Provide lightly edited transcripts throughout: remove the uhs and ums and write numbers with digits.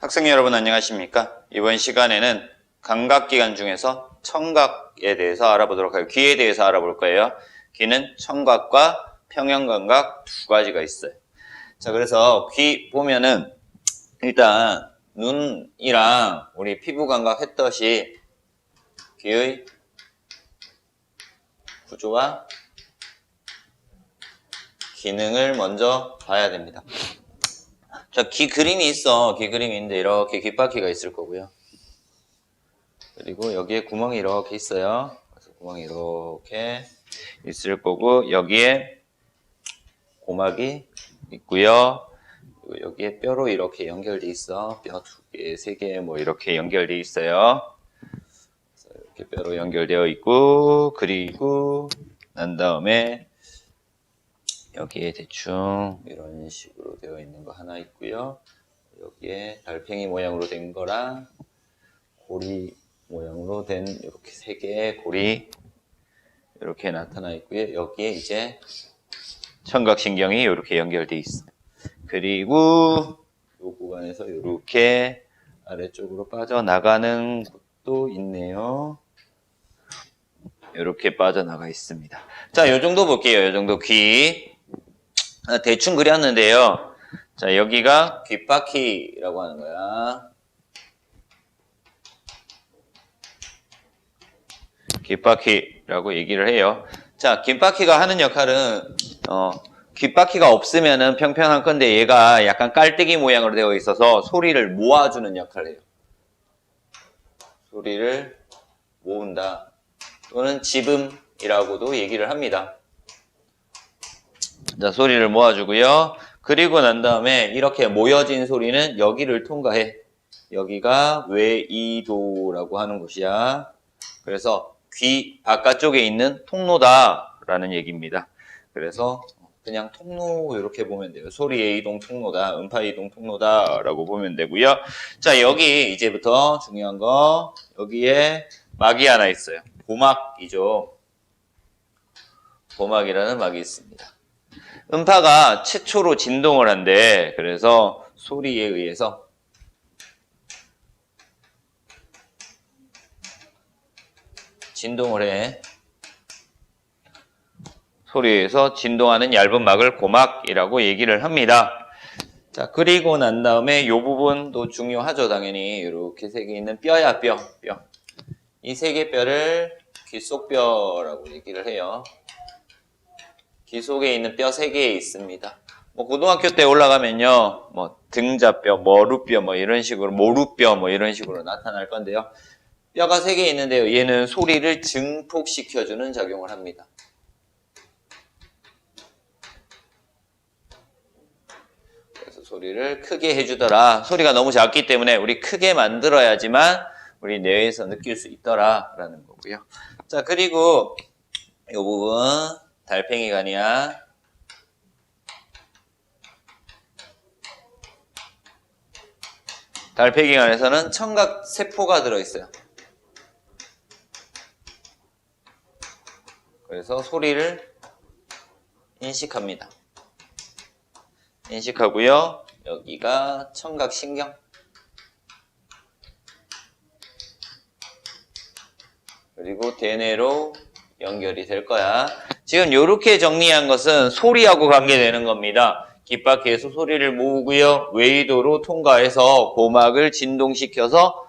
학생 여러분 안녕하십니까? 이번 시간에는 감각기관 중에서 청각에 대해서 알아보도록 하고 귀에 대해서 알아볼 거예요. 귀는 청각과 평형감각 두 가지가 있어요. 자, 그래서 귀 보면은 일단 눈이랑 우리 피부 감각 했듯이 귀의 구조와 기능을 먼저 봐야 됩니다. 자, 귀 그림이 있어. 귀 그림이 있는데 이렇게 귓바퀴가 있을 거고요. 그리고 여기에 구멍이 이렇게 있어요. 그래서 구멍이 이렇게 있을 거고 여기에 고막이 있고요. 그리고 여기에 뼈로 이렇게 연결돼 있어. 뼈 2개, 3개 뭐 이렇게 연결돼 있어요. 그래서 이렇게 뼈로 연결되어 있고 그리고 난 다음에 여기에 대충 이런 식으로 되어 있는 거 하나 있고요. 여기에 달팽이 모양으로 된 거랑 고리 모양으로 된 이렇게 3개의 고리 이렇게 나타나 있고요. 여기에 이제 청각신경이 이렇게 연결돼 있어. 그리고 이 구간에서 이렇게 아래쪽으로 빠져나가는 곳도 있네요. 이렇게 빠져나가 있습니다. 자, 요 정도 볼게요. 요 정도 귀. 대충 그렸는데요. 자, 여기가 귓바퀴라고 하는 거야. 귓바퀴라고 얘기를 해요. 자, 귓바퀴가 하는 역할은 귓바퀴가 없으면은 평평한 건데 얘가 약간 깔때기 모양으로 되어 있어서 소리를 모아주는 역할을 해요. 소리를 모은다. 또는 지음이라고도 얘기를 합니다. 자, 소리를 모아주고요. 그리고 난 다음에 이렇게 모여진 소리는 여기를 통과해. 여기가 외이도라고 하는 곳이야. 그래서 귀 바깥쪽에 있는 통로다라는 얘기입니다. 그래서 그냥 통로 이렇게 보면 돼요. 소리의 이동 통로다, 음파 이동 통로다라고 보면 되고요. 자, 여기 이제부터 중요한 거 여기에 막이 하나 있어요. 고막이죠. 고막이라는 막이 있습니다. 음파가 최초로 진동을 한대. 그래서 소리에 의해서 진동을 해. 소리에서 진동하는 얇은 막을 고막이라고 얘기를 합니다. 자, 그리고 난 다음에 이 부분도 중요하죠. 당연히 이렇게 3개 있는 뼈야, 뼈. 이 3개 뼈를 귓속뼈라고 얘기를 해요. 귀 속에 있는 뼈 3개 있습니다. 뭐 고등학교 때 올라가면요, 뭐 등자뼈, 머루뼈 뭐 이런 식으로 모루뼈 뭐 이런 식으로 나타날 건데요. 뼈가 3개 있는데요. 얘는 소리를 증폭시켜주는 작용을 합니다. 그래서 소리를 크게 해주더라. 소리가 너무 작기 때문에 우리 크게 만들어야지만 우리 뇌에서 느낄 수 있더라라는 거고요. 자, 그리고 이 부분 달팽이관이야. 달팽이관에서는 청각세포가 들어있어요. 그래서 소리를 인식합니다. 인식하고요. 여기가 청각신경. 그리고 대뇌로 연결이 될 거야. 지금 이렇게 정리한 것은 소리하고 관계되는 겁니다. 귓바퀴에서 소리를 모으고요. 외이도로 통과해서 고막을 진동시켜서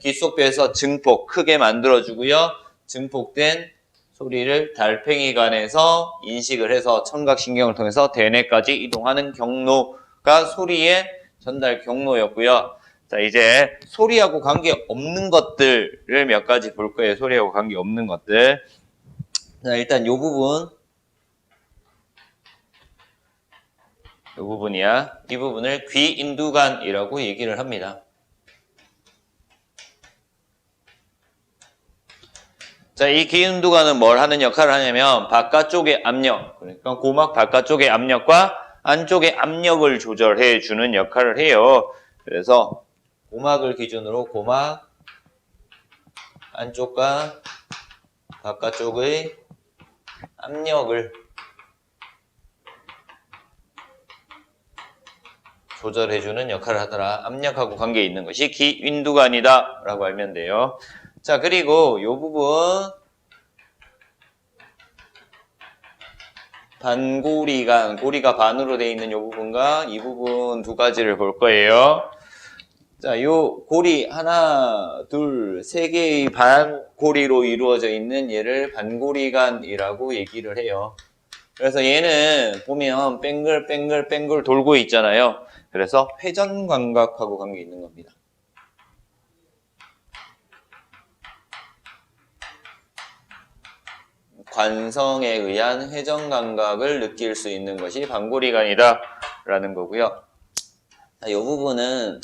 귓속뼈에서 증폭 크게 만들어주고요. 증폭된 소리를 달팽이관에서 인식을 해서 청각신경을 통해서 대뇌까지 이동하는 경로가 소리의 전달 경로였고요. 자, 이제 소리하고 관계없는 것들을 몇 가지 볼 거예요. 소리하고 관계없는 것들. 자, 일단 요 부분이야. 이 부분을 귀인두관이라고 얘기를 합니다. 자, 이 귀인두관은 뭘 하는 역할을 하냐면 바깥쪽의 압력, 그러니까 고막 바깥쪽의 압력과 안쪽의 압력을 조절해 주는 역할을 해요. 그래서 고막을 기준으로 고막 안쪽과 바깥쪽의 압력을 조절해주는 역할을 하더라. 압력하고 관계 있는 것이 기윈두관이다 라고 알면 돼요. 자, 그리고 이 부분 반고리간, 고리가 반으로 되어 있는 이 부분과 이 부분 두 가지를 볼 거예요. 자, 요 고리 하나, 둘, 세 개의 반고리로 이루어져 있는 얘를 반고리간이라고 얘기를 해요. 그래서 얘는 보면 뺑글 돌고 있잖아요. 그래서 회전감각하고 관계 있는 겁니다. 관성에 의한 회전감각을 느낄 수 있는 것이 반고리간이다 라는 거고요. 이 부분은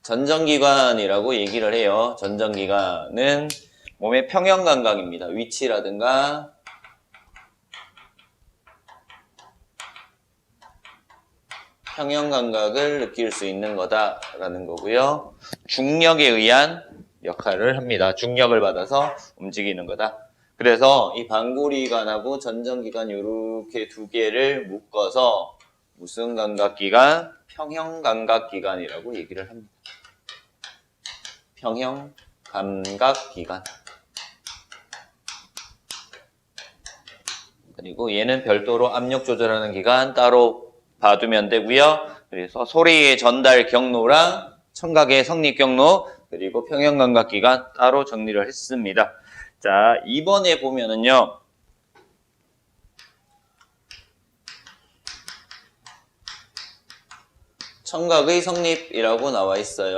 전정기관이라고 얘기를 해요. 전정기관은 몸의 평형감각입니다. 위치라든가 평형감각을 느낄 수 있는 거다라는 거고요. 중력에 의한 역할을 합니다. 중력을 받아서 움직이는 거다. 그래서 이 반고리관하고 전정기관 이렇게 두 개를 묶어서 무슨 감각기관? 평형감각기관이라고 얘기를 합니다. 평형감각기관. 그리고 얘는 별도로 압력 조절하는 기관 따로 봐두면 되고요. 그래서 소리의 전달 경로랑 청각의 성립 경로 그리고 평형감각기관 따로 정리를 했습니다. 자, 이번에 보면은요. 청각의 성립이라고 나와 있어요.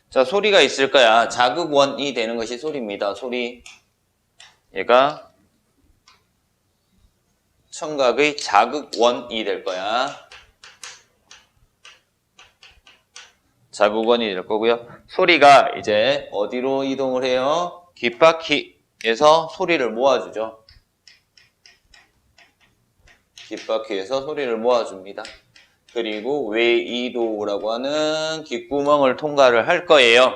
자, 소리가 있을 거야. 자극원이 되는 것이 소리입니다. 소리. 얘가 청각의 자극원이 될 거야. 자극원이 될 거고요. 소리가 이제 어디로 이동을 해요? 귓바퀴에서 소리를 모아주죠. 귓바퀴에서 소리를 모아줍니다. 그리고 외이도라고 하는 귓구멍을 통과를 할 거예요.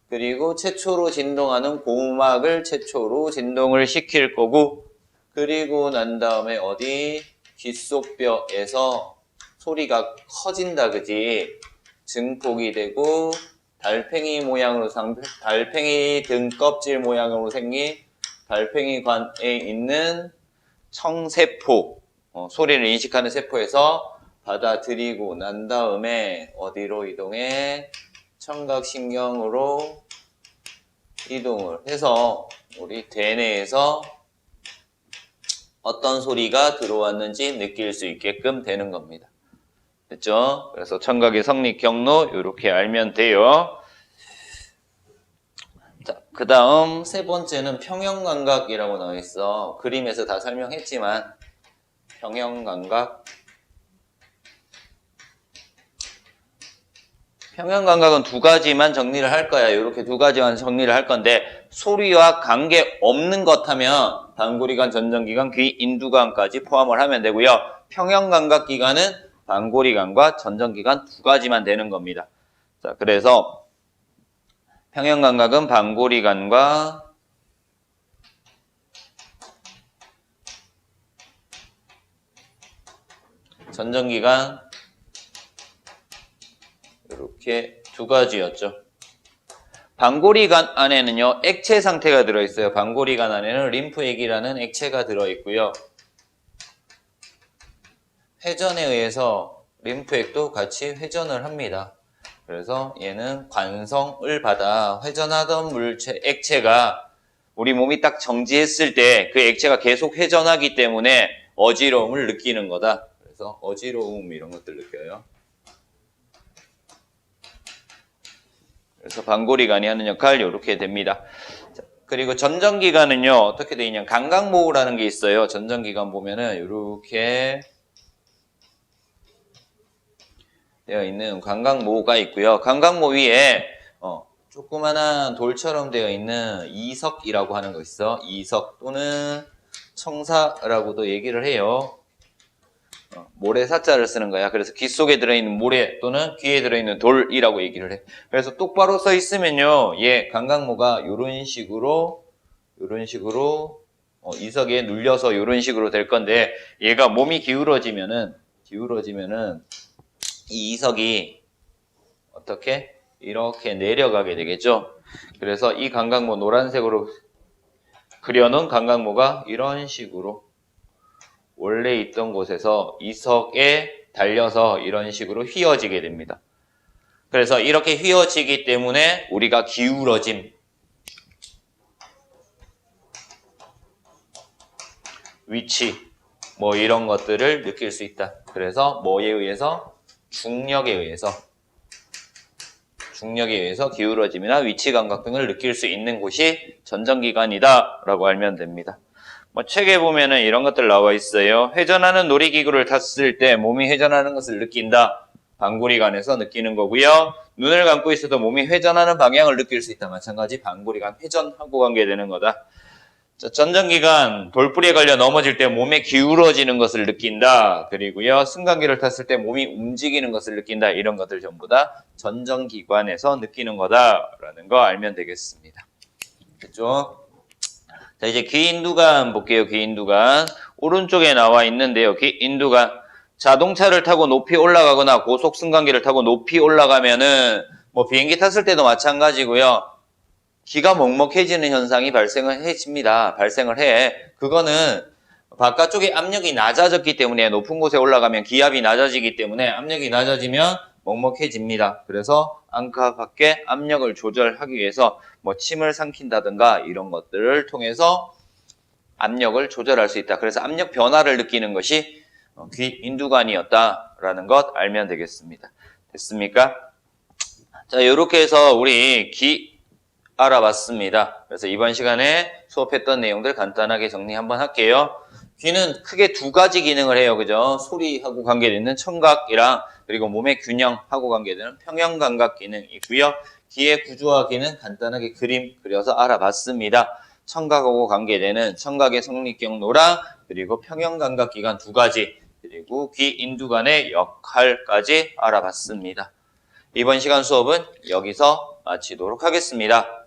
그리고 최초로 진동하는 고음막을 최초로 진동을 시킬 거고 그리고 난 다음에 어디? 귓속뼈에서 소리가 커진다, 그지? 증폭이 되고 달팽이 모양으로 달팽이 등껍질 모양으로 생긴 달팽이관에 있는 청세포, 소리를 인식하는 세포에서 받아들이고 난 다음에 어디로 이동해? 청각신경으로 이동을 해서 우리 대뇌에서 어떤 소리가 들어왔는지 느낄 수 있게끔 되는 겁니다. 됐죠? 그래서 청각의 성립 경로 이렇게 알면 돼요. 자, 그 다음 세 번째는 평형감각이라고 나와 있어. 그림에서 다 설명했지만 평형감각. 평형감각은 두 가지만 정리를 할 거야. 이렇게 두 가지만 정리를 할 건데 소리와 관계 없는 것 하면 반고리관, 전정기관, 귀, 인두관까지 포함을 하면 되고요. 평형감각기관은 반고리관과 전정기관 두 가지만 되는 겁니다. 자, 그래서 평형감각은 반고리관과 전정기관 이렇게 두 가지였죠. 반고리관 안에는요, 액체 상태가 들어있어요. 반고리관 안에는 림프액이라는 액체가 들어있고요. 회전에 의해서 림프액도 같이 회전을 합니다. 그래서 얘는 관성을 받아 회전하던 물체, 액체가 우리 몸이 딱 정지했을 때 그 액체가 계속 회전하기 때문에 어지러움을 느끼는 거다. 그래서 어지러움 이런 것들 느껴요. 그래서 반고리관이 하는 역할 이렇게 됩니다. 자, 그리고 전정기관은요 어떻게 되어 있냐? 감각모우라는 게 있어요. 전정기관 보면은 이렇게 되어 있는 감각모가 있고요. 감각모 위에 조그만한 돌처럼 되어 있는 이석이라고 하는 거 있어. 이석 또는 청사라고도 얘기를 해요. 모래사자를 쓰는 거야. 그래서 귀 속에 들어있는 모래 또는 귀에 들어있는 돌이라고 얘기를 해. 그래서 똑바로 서 있으면요, 얘 감각모가 이런 식으로 이석에 눌려서 이런 식으로 될 건데 얘가 몸이 기울어지면은 이 이석이 어떻게? 이렇게 내려가게 되겠죠. 그래서 이 감각모 노란색으로 그려놓은 감각모가 이런 식으로 원래 있던 곳에서 이석에 달려서 이런 식으로 휘어지게 됩니다. 그래서 이렇게 휘어지기 때문에 우리가 기울어짐, 위치, 뭐 이런 것들을 느낄 수 있다. 그래서 뭐에 의해서? 중력에 의해서 기울어짐이나 위치 감각 등을 느낄 수 있는 곳이 전정기관이다 라고 알면 됩니다. 뭐 책에 보면은 이런 것들 나와 있어요. 회전하는 놀이기구를 탔을 때 몸이 회전하는 것을 느낀다. 방구리관에서 느끼는 거고요. 눈을 감고 있어도 몸이 회전하는 방향을 느낄 수 있다. 마찬가지 방구리관 회전하고 관계되는 거다. 자, 전정기관 돌뿌리에 걸려 넘어질 때 몸에 기울어지는 것을 느낀다. 그리고요, 승강기를 탔을 때 몸이 움직이는 것을 느낀다. 이런 것들 전부 다 전정기관에서 느끼는 거다라는 거 알면 되겠습니다. 됐죠? 자, 이제 귀인두관 볼게요. 귀인두관 오른쪽에 나와 있는데요. 귀인두관 자동차를 타고 높이 올라가거나 고속 승강기를 타고 높이 올라가면은 뭐 비행기 탔을 때도 마찬가지고요. 귀가 먹먹해지는 현상이 발생을 해. 그거는 바깥쪽에 압력이 낮아졌기 때문에 높은 곳에 올라가면 기압이 낮아지기 때문에 압력이 낮아지면 먹먹해집니다. 그래서 안과 밖에 압력을 조절하기 위해서 뭐 침을 삼킨다든가 이런 것들을 통해서 압력을 조절할 수 있다. 그래서 압력 변화를 느끼는 것이 귀 인두관이었다라는 것 알면 되겠습니다. 됐습니까? 자, 이렇게 해서 우리 귀 알아봤습니다. 그래서 이번 시간에 수업했던 내용들 간단하게 정리 한번 할게요. 귀는 크게 두 가지 기능을 해요. 그죠? 소리하고 관계되는 청각이랑 그리고 몸의 균형하고 관계되는 평형감각 기능이 있고요. 귀의 구조와 기능 간단하게 그림 그려서 알아봤습니다. 청각하고 관계되는 청각의 성립경로랑 그리고 평형감각 기관 두 가지 그리고 귀 인두관의 역할까지 알아봤습니다. 이번 시간 수업은 여기서 마치도록 하겠습니다.